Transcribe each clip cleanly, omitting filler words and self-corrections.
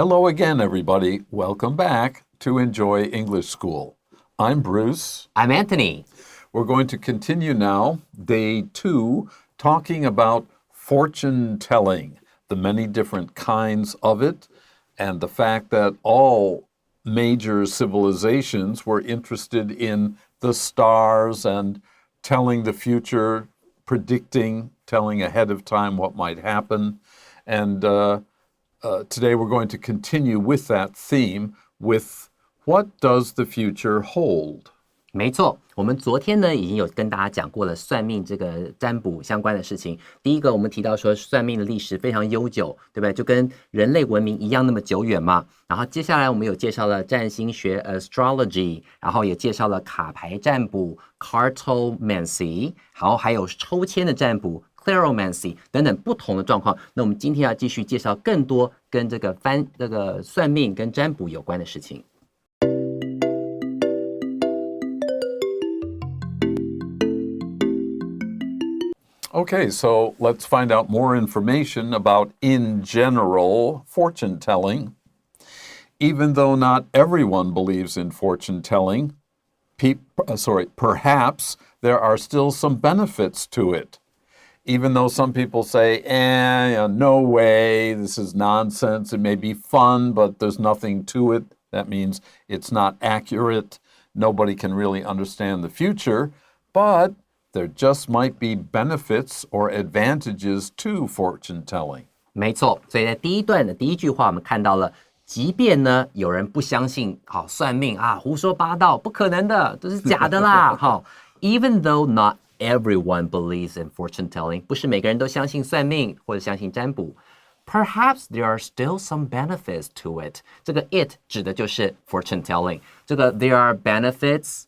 Hello again, everybody. Welcome back to Enjoy English School. I'm Bruce. I'm Anthony. We're going to continue now, Day 2, talking about fortune telling, the many different kinds of it, and the fact that all major civilizations were interested in the stars and telling the future, predicting, telling ahead of time what might happen. And today we're going to continue with that theme with what does the future hold? 没错，我们昨天呢已经有跟大家讲过了算命这个占卜相关的事情。第一个，我们提到说算命的历史非常悠久，对不对？就跟人类文明一样那么久远嘛。然后接下来我们有介绍了占星学 astrology， 然后也介绍了卡牌占卜 cartomancy， 然后还有抽签的占卜 cleromancy 等等不同的状况。那我们今天要继续介绍更多跟这个算命跟占卜有关的事情。Okay, so let's find out more information about, in general, fortune telling. Even though not everyone believes in fortune telling, perhaps there are still some benefits to it. Even though some people say, no way, this is nonsense, it may be fun, but there's nothing to it. That means it's not accurate. Nobody can really understand the future, but there just might be benefits or advantages to fortune telling. 没错，所以在第一段的第一句话，我们看到了，即便呢有人不相信，算命啊，胡说八道，不可能的，都是假的啦，Even though not everyone believes in fortune telling， 不是每个人都相信算命或者相信占卜。Perhaps there are still some benefits to it。这个 it 指的就是 fortune telling。这个 there are benefits。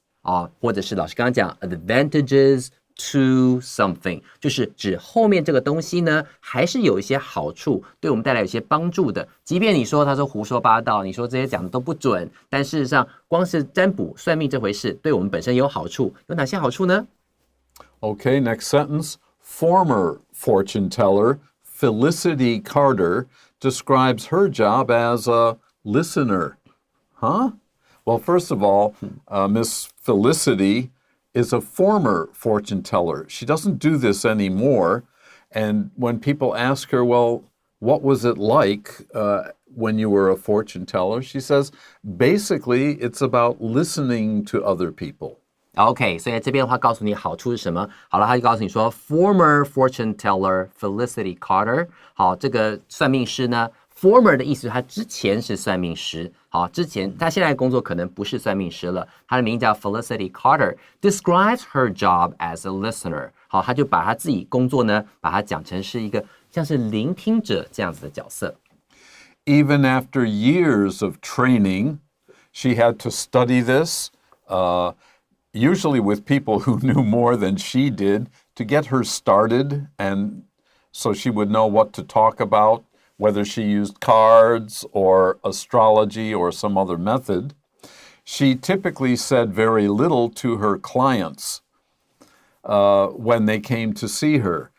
或者是老师刚刚讲 advantages to something， 就是指后面这个东西呢，还是有一些好处，对我们带来有些帮助的。即便你说他说胡说八道，你说这些讲的都不准，但事实上，光是占卜算命这回事，对我们本身有好处。有哪些好处呢？ Okay, next sentence. Former fortune teller Felicity Carter describes her job as a listener. Well, first of all, Miss Felicity is a former fortune teller. She doesn't do this anymore. And when people ask her, well, what was it like when you were a fortune teller? She says, basically, it's about listening to other people. OK， 所以在这边的话，告诉你好处是什么？好了，他就告诉你说 ，former fortune teller Felicity Carter， 好，这个算命师呢。Former 的意思，他之前是算命师，之前他现在的工作可能不是算命师了。他的名叫 Felicity Carter， describes her job as a listener。他就把他自己工作呢，把它讲成是一个像是聆听者这样子的角色。Even after years of training, she had to study this, usually with people who knew more than she did, to get her started, and so she would know what to talk about.Whether she used cards or astrology or some other method, she typically said very little to her clients when they came to see her.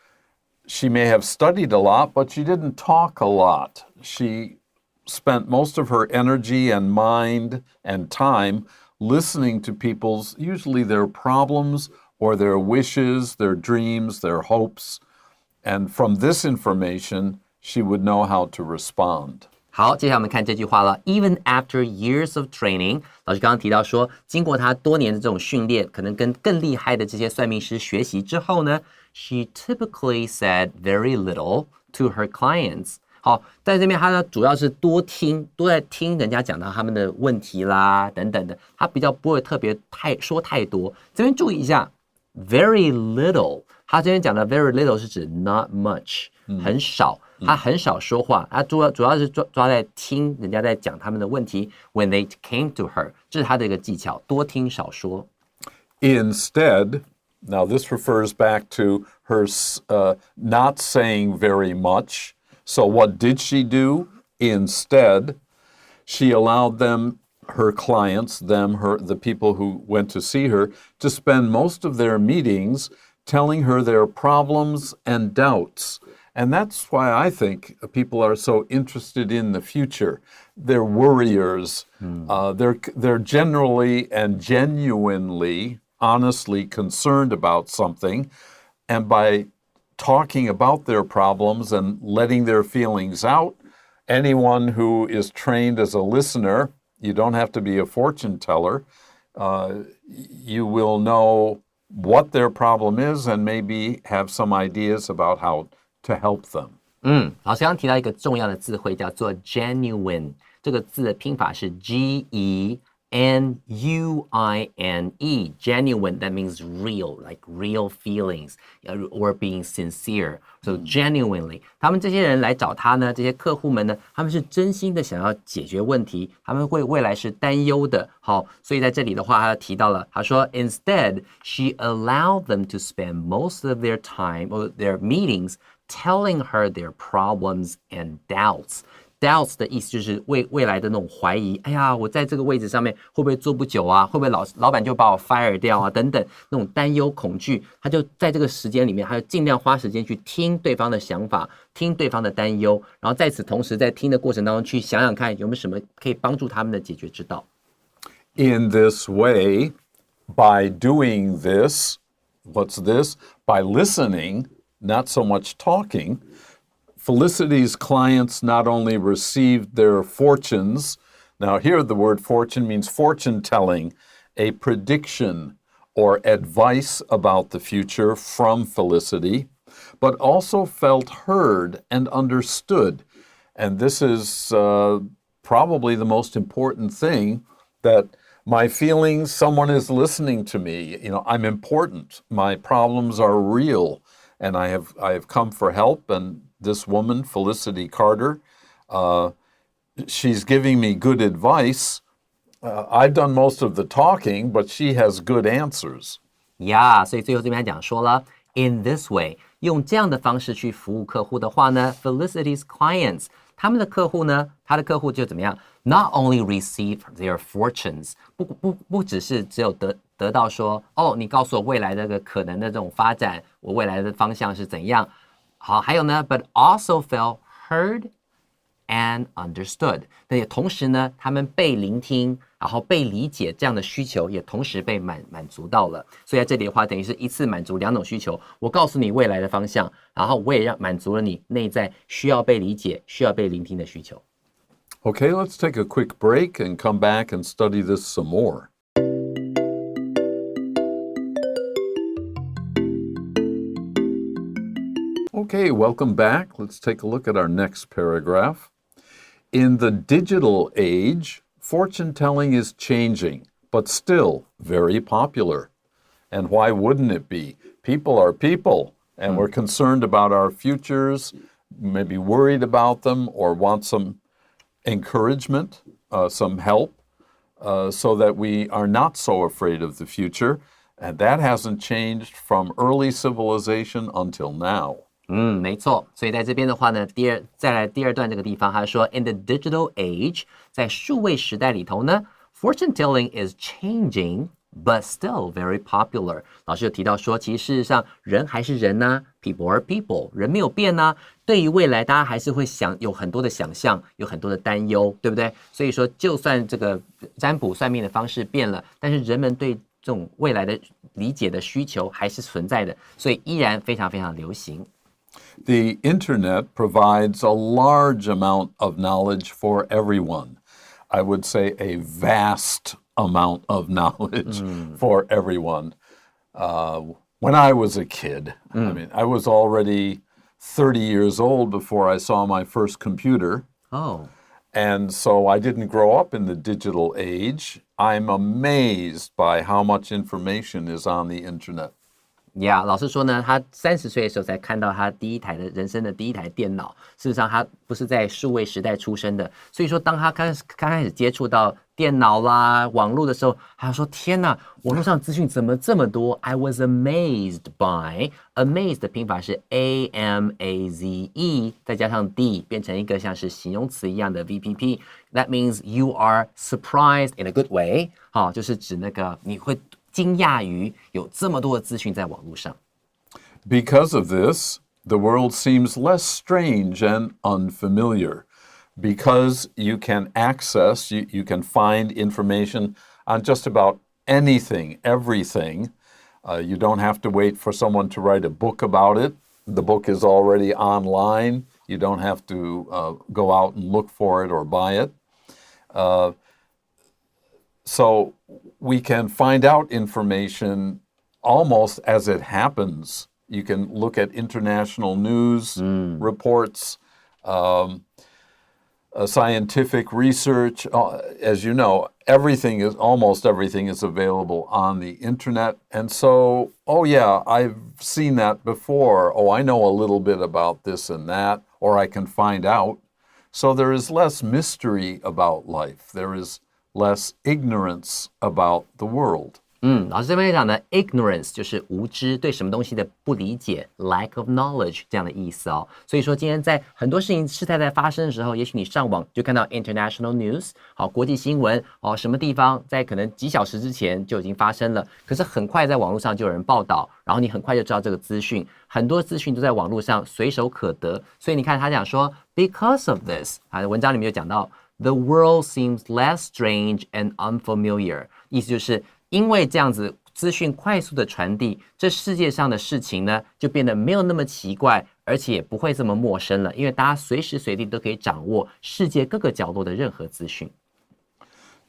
She may have studied a lot, but she didn't talk a lot. She spent most of her energy and mind and time listening to people's, usually their problems or their wishes, their dreams, their hopes. And from this information,She would know how to respond. 好，接下来我们看这句话了。Even after years of training， 老师刚刚提到说，经过他多年的这种训练，可能跟更厉害的这些算命师学习之后呢 ，she typically said very little to her clients。好，在这边他呢主要是多在听人家讲到他们的问题啦等等的，他比较不会特别说太多。这边注意一下 ，very little， 他这边讲的 very little 是指 not much， 很少。他很少说话，他主要是抓在听人家在讲他们的问题。When they came to her， 这是他的一个技巧，多听少说。Instead, now this refers back to her not saying very much. So what did she do? Instead, she allowed them, her clients, the people who went to see her, to spend most of their meetings telling her their problems and doubts. And that's why I think people are so interested in the future. They're worriers. They're generally and genuinely, honestly concerned about something. And by talking about their problems and letting their feelings out, anyone who is trained as a listener, you don't have to be a fortune teller, you will know what their problem is and maybe have some ideas about how to help them. 老师刚刚提到一个重要的字汇叫做 genuine， 这个字的拼法是 Genuine. Genuine, that means real, like real feelings, or being sincere. So genuinely, 他们这些人来找他呢，这些客户们呢，他们是真心的想要解决问题，他们会未来是担忧的。好，所以在这里的话，他提到了，他说 Instead, she allowed them to spend most of their time or their meetings telling her their problems and doubts.Doubts 的意思就是未来的那种怀疑，哎呀，我在这个位置上面会不会做不久啊？会不会老板就把我 fire 掉啊？等等，那种担忧、恐惧，他就在这个时间里面，他就尽量花时间去听对方的想法，听对方的担忧，然后在此同时，在听的过程当中去想想看有没有什么可以帮助他们的解决之道。In this way, by doing this, what's this? By listening, not so much talking.Felicity's clients not only received their fortunes, now here the word fortune means fortune telling, a prediction or advice about the future from Felicity, but also felt heard and understood. And this is probably the most important thing, that my feelings, someone is listening to me. You know, I'm important. My problems are real, and I have come for help. And this woman, Felicity Carter, she's giving me good advice. I've done most of the talking, but she has good answers. Yeah, 所以最后这边讲说了 In this way, 用这样的方式去服务客户的话呢 Felicity's clients, 他们的客户呢，他的客户就怎么样 Not only receive their fortunes, 不只是只有得到说哦，你告诉我未来这个可能的这种发展，我未来的方向是怎样。好，还有呢 But also felt heard and understood. 那也同时呢，他们被聆听，然后被理解这样的需求也同时被满足到了。所以在这里的话，等于是一次满足两种需求。我告诉你未来的方向，然后我也满足了你内在需要被理解、需要被聆听的需求。Okay, let's take a quick break and come back and study this some more. Okay, welcome back. Let's take a look at our next paragraph.In the digital age, fortune telling is changing, but still very popular. And why wouldn't it be? People are people, and we're concerned about our futures, maybe worried about them, or want some encouragement, some help, so that we are not so afraid of the future. And that hasn't changed from early civilization until now.没错，所以在这边的话呢，再来第二段这个地方，他说 In the digital age， 在数位时代里头呢 ，fortune telling is changing, but still very popular。老师有提到说，其实事实上人还是人呐 ，people are people， 人没有变呐。对于未来，大家还是会有很多的想象，有很多的担忧，对不对？所以说，就算这个占卜算命的方式变了，但是人们对这种未来的理解的需求还是存在的，所以依然非常非常流行。The internet provides a large amount of knowledge for everyone. I would say a vast amount of knowledge for everyone. When I was a kid, I mean, I was already 30 years old before I saw my first computer. Oh. And so I didn't grow up in the digital age. I'm amazed by how much information is on the internet.Yeah, 老师说呢，他30岁的时候才看到他人生的第一台电脑。事实上，他不是在数位时代出生的，所以说当他刚开始接触到电脑啦、网络的时候，他说：“天哪，网络上资讯怎么这么多 ？”I was amazed by amazed 的拼法是 amaze， 再加上 d 变成一个像是形容词一样的 VPP。That means you are surprised in a good way， 好，就是指那个你会惊讶于有这么多的资讯在网络上。Because of this, the world seems less strange and unfamiliar because you can access, you can find information on just about anything, everything. You don't have to wait for someone to write a book about it. The book is already online. You don't have to go out and look for it or buy it. So we can find out information almost as it happens. You can look at international news reports, scientific research. As you know, almost everything is available on the internet. And so, oh yeah, I've seen that before. Oh, I know a little bit about this and that, or I can find out. So there is less mystery about life. There is less ignorance about the world. 老师这边讲的 ignorance 就是无知，对什么东西的不理解 ，lack of knowledge 这样的意思哦。所以说今天在很多事情事态在发生的时候，也许你上网就看到 international news， 好，国际新闻哦，什么地方在可能几小时之前就已经发生了，可是很快在网络上就有人报道，然后你很快就知道这个资讯，很多资讯都在网络上随手可得。所以你看他讲说 because of this， 文章里面有讲到 the world seems less strange and unfamiliar， 意思就是因为这样子资讯快速的传递，这世界上的事情呢就变得没有那么奇怪，而且也不会这么陌生了，因为大家随时随地都可以掌握世界各个角落的任何资讯。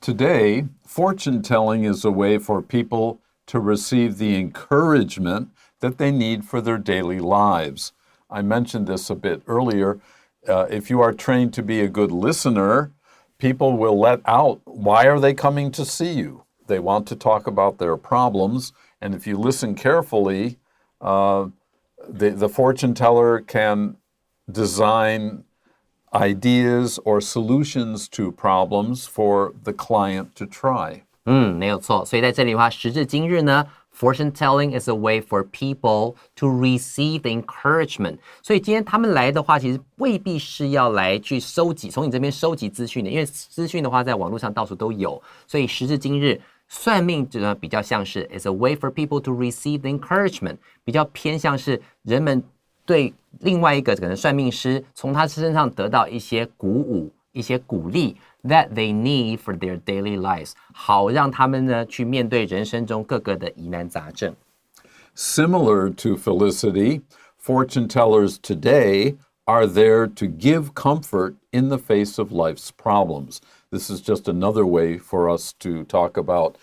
Today, fortune telling is a way for people to receive the encouragement that they need for their daily lives. I mentioned this a bit earlier. If you are trained to be a good listener, people will let out, why are they coming to see you? They want to talk about their problems, and if you listen carefully, the fortune teller can design ideas or solutions to problems for the client to try. 没有错。所以在这里的话，时至今日呢 ，fortune telling is a way for people to receive encouragement。所以今天他们来的话，其实未必是要来去收集，从你这边收集资讯的，因为资讯的话在网络上到处都有。所以时至今日。算命呢比较像是 is a way for people to receive encouragement， 比较偏向是人们对另外一个可能算命师从他身上得到一些鼓舞、一些鼓励 that they need for their daily lives， 好让他们呢去面对人生中各个的疑难杂症。Similar to Felicity, fortune tellers today are there to give comfort in the face of life's problems. This is just another way for us to talk about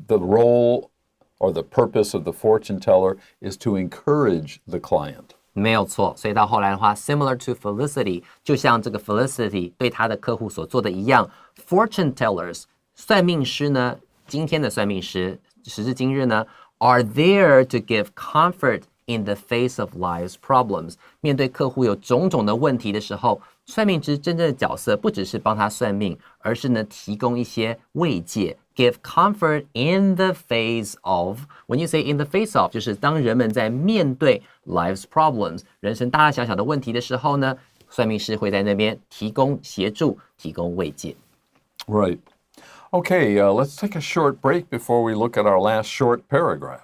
the role or the purpose of the fortune teller is to encourage the client. 没有错，所以到后来的话 similar to Felicity， 就像这个 Felicity 对他的客户所做的一样 ，fortune tellers 算命师呢，今天的算命师，时至今日呢 ，are there to give comfort in the face of life's problems。面对客户有种种的问题的时候，算命师真正的角色不只是帮他算命，而是呢提供一些慰藉 ，give comfort in the face of。When you say in the face of， 就是当人们在面对 life's problems， 人生大大小小的问题的时候呢，算命师会在那边提供协助，提供慰藉。Right. Okay, let's take a short break before we look at our last short paragraph.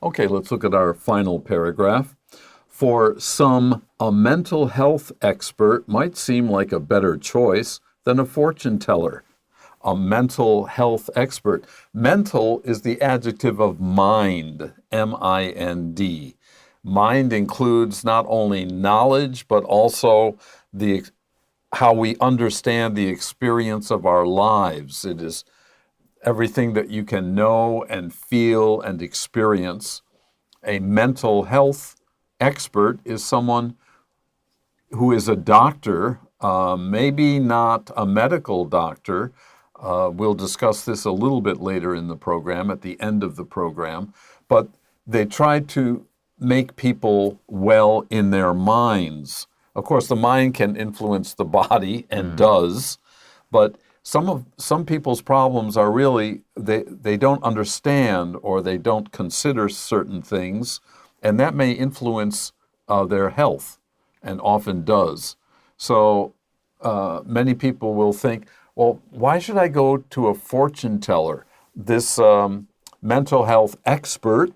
Okay, let's look at our final paragraph. For some, a mental health expert might seem like a better choice than a fortune teller. A mental health expert. Mental is the adjective of mind, M-I-N-D. Mind includes not only knowledge, but also how we understand the experience of our lives. It is everything that you can know and feel and experience. A mental health expert is someone who is a doctor, maybe not a medical doctor. We'll discuss this a little bit later in the program, at the end of the program. But they try to make people well in their minds. Of course, the mind can influence the body and does, but some people's problems are really, they don't understand or they don't consider certain things, and that may influence their health, and often does. So many people will think, well, why should I go to a fortune teller? this mental health expert,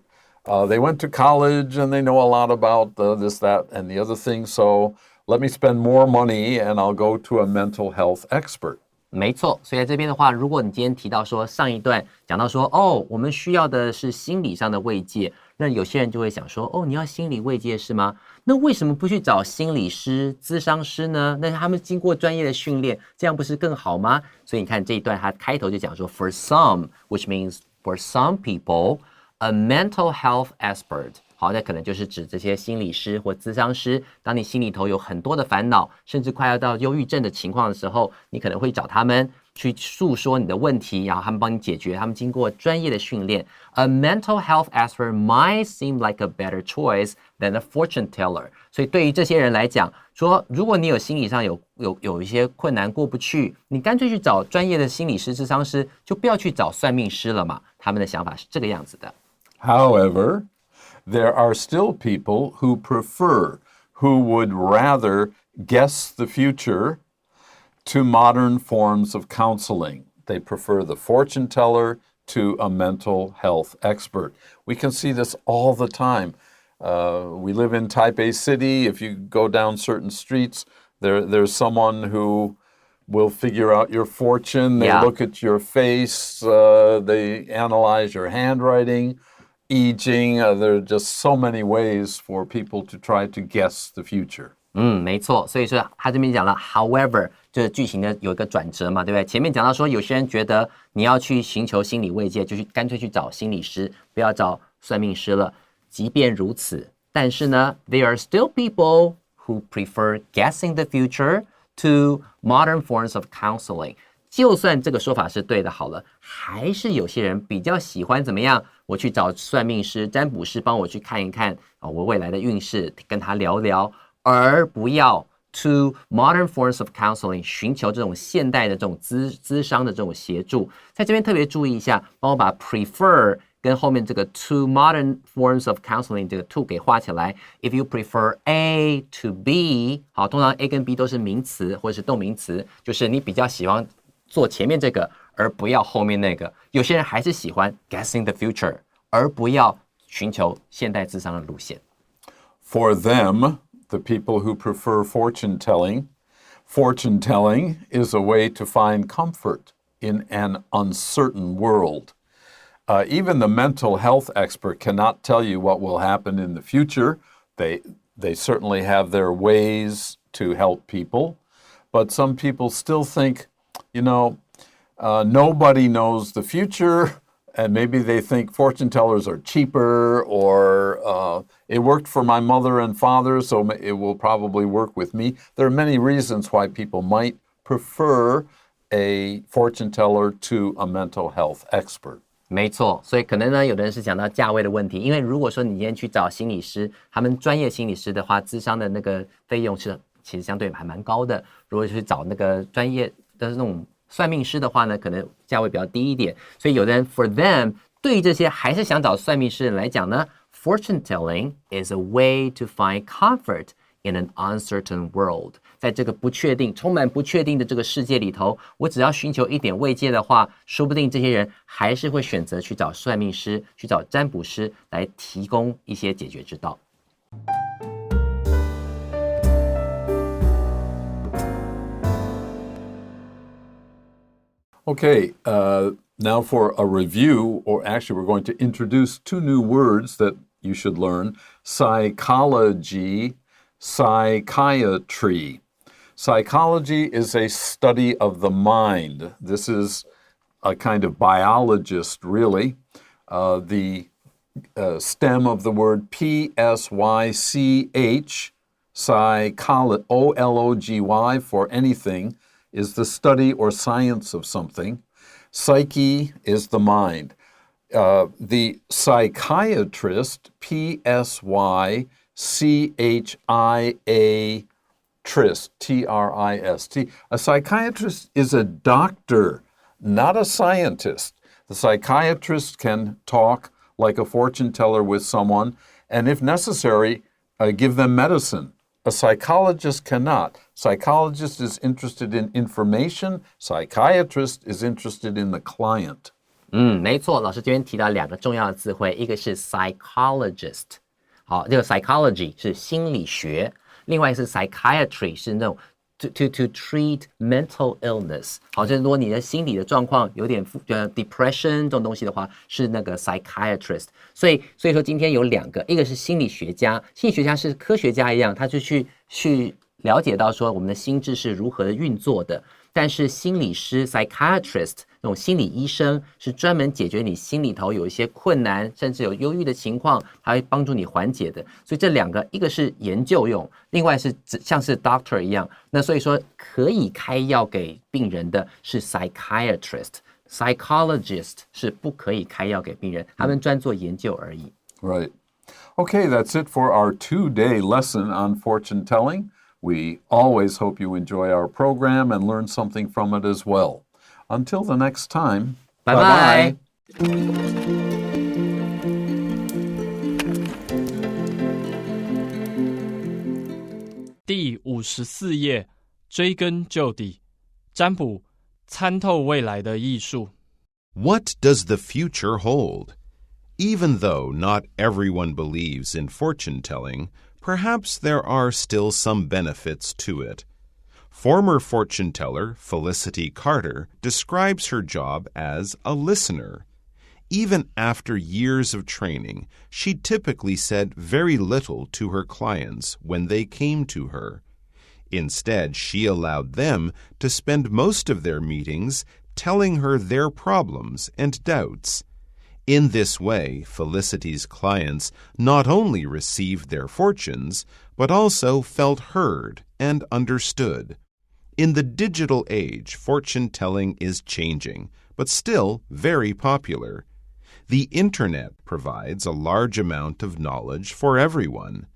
they went to college and they know a lot about this, that, and the other thing. So let me spend more money and I'll go to a mental health expert. 没错，所以在这边的话，如果你今天提到说上一段讲到说，哦，我们需要的是心理上的慰藉，那有些人就会想说，哦，你要心理慰藉是吗？那为什么不去找心理师、咨商师呢？那他们经过专业的训练，这样不是更好吗？所以你看这一段，他开头就讲说 ，for some, which means for some people, a mental health expert. 好，那可能就是指这些心理师或咨商师。当你心里头有很多的烦恼，甚至快要到忧郁症的情况的时候，你可能会找他们去诉说你的问题，然后他们帮你解决。他们经过专业的训练。A mental health expert might seem like a better choice than a fortune teller. 所以对于这些人来讲，说如果你有心理上有一些困难过不去，你干脆去找专业的心理师、咨商师，就不要去找算命师了嘛。他们的想法是这个样子的。However, there are still people who would rather guess the future to modern forms of counseling. They prefer the fortune teller to a mental health expert. We can see this all the time. We live in Taipei City. If you go down certain streets, there's someone who will figure out your fortune. They look at your face. They analyze your handwriting.I Ching, there are just so many ways for people to try to guess the future. 没错，所以说他这边讲了 however 就是剧情的有一个转折嘛，对不对？前面讲到说有些人觉得你要去寻求心理慰藉，就干脆去找心理师，不要找算命师了。即便如此，但是呢 there are still people who prefer guessing the future to modern forms of counseling.就算这个说法是对的好了，还是有些人比较喜欢怎么样？我去找算命师、占卜师帮我去看一看我未来的运势，跟他聊聊，而不要 to modern forms of counseling 寻求这种现代的这种咨商的这种协助。在这边特别注意一下，帮我把 prefer 跟后面这个 to modern forms of counseling 这个 to 给画起来。If you prefer A to B， 好，通常 A 跟 B 都是名词或者是动名词，就是你比较喜欢做前面这个，而不要后面那个。有些人还是喜欢 guessing the future， 而不要寻求现代智商的路线。For them, the people who prefer fortune telling is a way to find comfort in an uncertain world. Even the mental health expert cannot tell you what will happen in the future. They certainly have their ways to help people, but some people still think,You know, nobody knows the future, and maybe they think fortune tellers are cheaper, or it worked for my mother and father, so it will probably work with me. There are many reasons why people might prefer a fortune teller to a mental health expert. 没错，所以可能呢，有的人是讲到价位的问题，因为如果说你今天去找心理师，他们专业心理师的话，咨商的那个费用是其实相对还蛮高的。如果去找那个专业的那种算命师的话呢，可能价位比较低一点。所以有的人 for them 对于这些还是想找算命师的人来讲呢 ，fortune telling is a way to find comfort in an uncertain world。在这个不确定、充满不确定的这个世界里头，我只要寻求一点慰藉的话，说不定这些人还是会选择去找算命师、去找占卜师来提供一些解决之道。Okay, now for a review, or actually we're going to introduce two new words that you should learn: psychology, psychiatry. Psychology is a study of the mind. This is a kind of biologist, really. The stem of the word P-S-Y-C-H, psychology, O-L-O-G-Y, for anything, is the study or science of something. Psyche is the mind. The psychiatrist, P-S-Y-C-H-I-A, trist, T-R-I-S-T. A psychiatrist is a doctor, not a scientist. The psychiatrist can talk like a fortune teller with someone, and if necessary, give them medicine. A psychologist cannot. Psychologist is interested in information. Psychiatrist is interested in the client. 没错，老师这边提到2个重要的词汇，一个是 psychologist， 好，这个 psychology 是心理学，另外是 psychiatry 是那种to treat mental illness， 好，就是如果你的心理的状况有点depression 这种东西的话，是那个 psychiatrist。所以说今天有2个，一个是心理学家，心理学家是科学家一样，他就去了解到说我们的心智是如何的运作的。但是心理师 psychiatrist 那种心理医生是专门解决你心里头有一些困难，甚至有忧郁的情况，他会帮助你缓解的。所以这2个，一个是研究用，另外是像是 doctor 一样。那所以说可以开药给病人的是 psychiatrist， psychologist 是不可以开药给病人，他们专做研究而已。Right. Okay, that's it for our 2-day lesson on fortune telling.We always hope you enjoy our program and learn something from it as well. Until the next time, bye-bye.第54页，追根究底，占卜，参透未来的艺术。What does the future hold? Even though not everyone believes in fortune telling,Perhaps there are still some benefits to it. Former fortune teller Felicity Carter describes her job as a listener. Even after years of training, she typically said very little to her clients when they came to her. Instead, she allowed them to spend most of their meetings telling her their problems and doubts.In this way, Felicity's clients not only received their fortunes, but also felt heard and understood. In the digital age, fortune-telling is changing, but still very popular. The Internet provides a large amount of knowledge for everyone.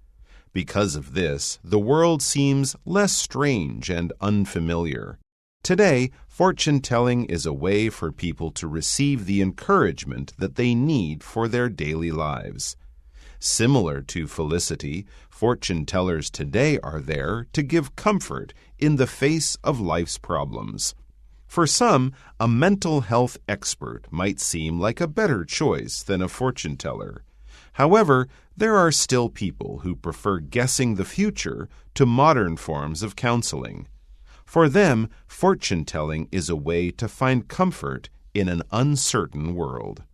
Because of this, the world seems less strange and unfamiliar.Today, fortune-telling is a way for people to receive the encouragement that they need for their daily lives. Similar to Felicity, fortune-tellers today are there to give comfort in the face of life's problems. For some, a mental health expert might seem like a better choice than a fortune-teller. However, there are still people who prefer guessing the future to modern forms of counseling.For them, fortune-telling is a way to find comfort in an uncertain world.